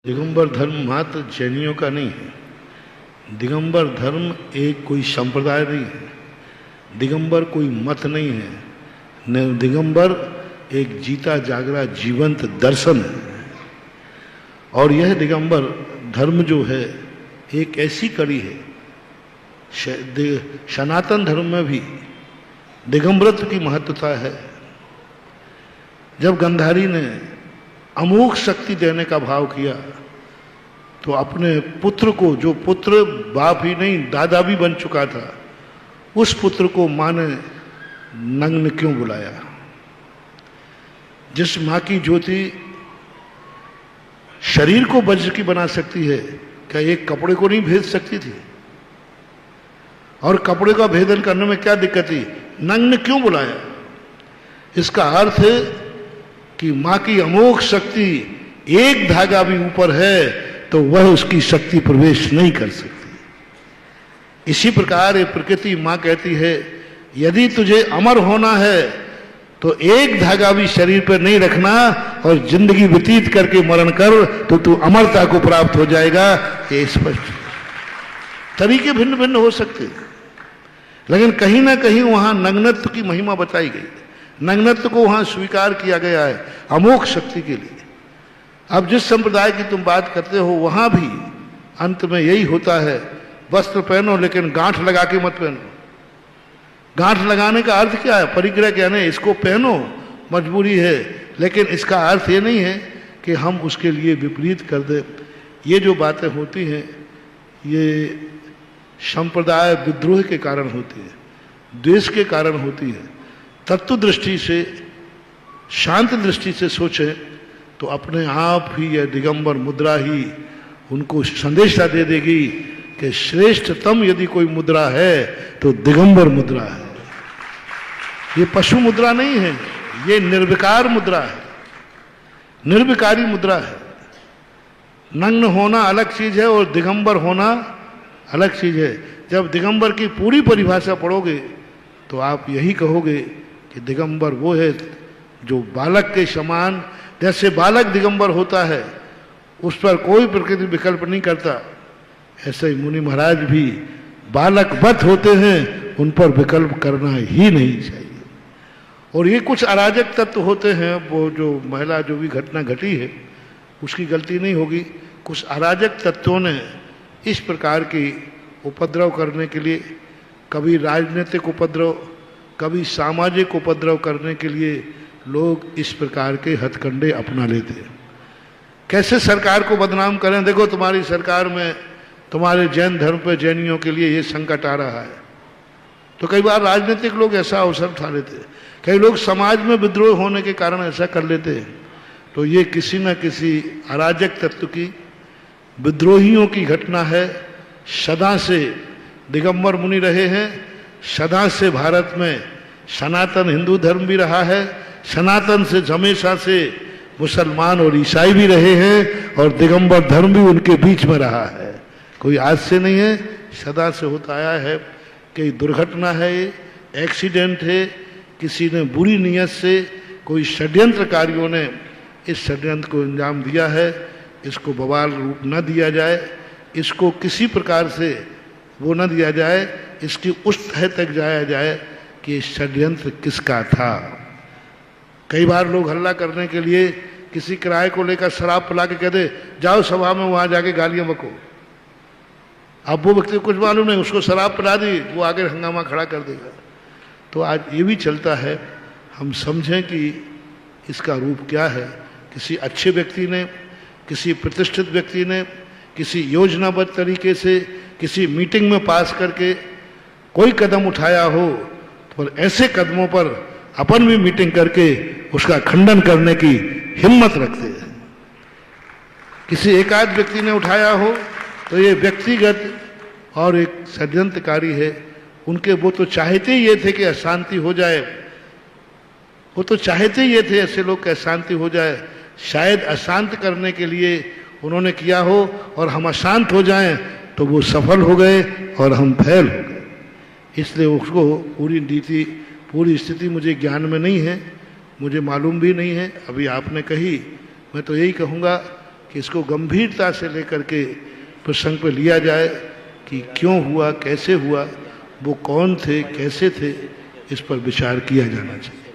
दिगंबर धर्म मात्र जैनियों का नहीं है। दिगंबर धर्म एक कोई संप्रदाय नहीं है। दिगंबर कोई मत नहीं है। दिगंबर एक जीता जागरा जीवंत दर्शन है। और यह दिगंबर धर्म जो है एक ऐसी कड़ी है, सनातन धर्म में भी दिगंबरत्व की महत्वता है। जब गांधारी ने अमोघ शक्ति देने का भाव किया तो अपने पुत्र को, जो पुत्र बाप ही नहीं दादा भी बन चुका था, उस पुत्र को मां ने नग्न क्यों बुलाया? जिस मां की ज्योति शरीर को वज्र की बना सकती है, क्या एक कपड़े को नहीं भेद सकती थी? और कपड़े का भेदन करने में क्या दिक्कत थी? नग्न क्यों बुलाया? इसका अर्थ है कि मां की अमोघ शक्ति एक धागा भी ऊपर है तो वह उसकी शक्ति प्रवेश नहीं कर सकती। इसी प्रकार ये प्रकृति मां कहती है, यदि तुझे अमर होना है तो एक धागा भी शरीर पर नहीं रखना और जिंदगी व्यतीत करके मरण कर तो तू अमरता को प्राप्त हो जाएगा। ये स्पष्ट तरीके भिन्न भिन्न हो सकते हैं, लेकिन कहीं ना कहीं वहां नग्नत्व की महिमा बताई गई। नग्नत्व को वहां स्वीकार किया गया है अमोघ शक्ति के लिए। अब जिस संप्रदाय की तुम बात करते हो वहां भी अंत में यही होता है, वस्त्र पहनो लेकिन गांठ लगा के मत पहनो। गांठ लगाने का अर्थ क्या है? परिग्रह कहने इसको पहनो, मजबूरी है, लेकिन इसका अर्थ ये नहीं है कि हम उसके लिए विपरीत कर दें। ये जो बातें होती हैं ये संप्रदाय विद्रोह के कारण होती है, द्वेष के कारण होती है। तत्व दृष्टि से, शांत दृष्टि से सोचें तो अपने आप ही यह दिगंबर मुद्रा ही उनको संदेशा दे देगी कि श्रेष्ठतम यदि कोई मुद्रा है तो दिगंबर मुद्रा है। ये पशु मुद्रा नहीं है, ये निर्विकार मुद्रा है, निर्विकारी मुद्रा है। नग्न होना अलग चीज है और दिगंबर होना अलग चीज है। जब दिगंबर की पूरी परिभाषा पढ़ोगे तो आप यही कहोगे कि दिगंबर वो है जो बालक के समान, जैसे बालक दिगंबर होता है उस पर कोई प्रकृति विकल्प नहीं करता, ऐसे ही मुनि महाराज भी बालकवत होते हैं, उन पर विकल्प करना ही नहीं चाहिए। और ये कुछ अराजक तत्व होते हैं, वो जो महिला जो भी घटना घटी है उसकी गलती नहीं होगी। कुछ अराजक तत्वों ने इस प्रकार की उपद्रव करने के लिए, कभी राजनीतिक उपद्रव, कभी सामाजिक उपद्रव करने के लिए लोग इस प्रकार के हथकंडे अपना लेते हैं। कैसे सरकार को बदनाम करें? देखो तुम्हारी सरकार में तुम्हारे जैन धर्म पर जैनियों के लिए ये संकट आ रहा है। तो कई बार राजनीतिक लोग ऐसा अवसर उठा लेते हैं, कई लोग समाज में विद्रोह होने के कारण ऐसा कर लेते हैं। तो ये किसी न किसी अराजक तत्व की, विद्रोहियों की घटना है। सदा से दिगंबर मुनि रहे हैं, सदा से भारत में सनातन हिंदू धर्म भी रहा है, सनातन से हमेशा से मुसलमान और ईसाई भी रहे हैं और दिगंबर धर्म भी उनके बीच में रहा है। कोई आज से नहीं है, सदा से होता आया है। कि दुर्घटना है, एक्सीडेंट है, किसी ने बुरी नीयत से, कोई षड्यंत्रकारियों ने इस षड्यंत्र को अंजाम दिया है। इसको बवाल रूप न दिया जाए, इसको किसी प्रकार से वो न दिया जाए, इसकी उस तह तक जाया जाए कि षड्यंत्र किसका था। कई बार लोग हल्ला करने के लिए किसी किराए को लेकर शराब पिला के कह दे जाओ सभा में वहां जाके गालियां बको। अब वो व्यक्ति को कुछ मालूम नहीं, उसको शराब पिला दी, वो आगे हंगामा खड़ा कर देगा। तो आज ये भी चलता है, हम समझें कि इसका रूप क्या है। किसी अच्छे व्यक्ति ने, किसी प्रतिष्ठित व्यक्ति ने, किसी योजनाबद्ध तरीके से, किसी मीटिंग में पास करके कोई कदम उठाया हो, तो ऐसे कदमों पर अपन भी मीटिंग करके उसका खंडन करने की हिम्मत रखते हैं। किसी एकाध व्यक्ति ने उठाया हो तो ये व्यक्तिगत और एक षड्यंत्रकारी है। उनके वो तो चाहते ही ये थे कि अशांति हो जाए, वो तो चाहते ही ये थे ऐसे लोग कि अशांति हो जाए। शायद अशांत करने के लिए उन्होंने किया हो और हम अशांत हो जाएं तो वो सफल हो गए और हम फैल हो गए। इसलिए उसको पूरी नीति, पूरी स्थिति मुझे ज्ञान में नहीं है, मुझे मालूम भी नहीं है। अभी आपने कही, मैं तो यही कहूँगा कि इसको गंभीरता से लेकर के प्रसंग पर लिया जाए कि क्यों हुआ, कैसे हुआ, वो कौन थे, कैसे थे, इस पर विचार किया जाना चाहिए।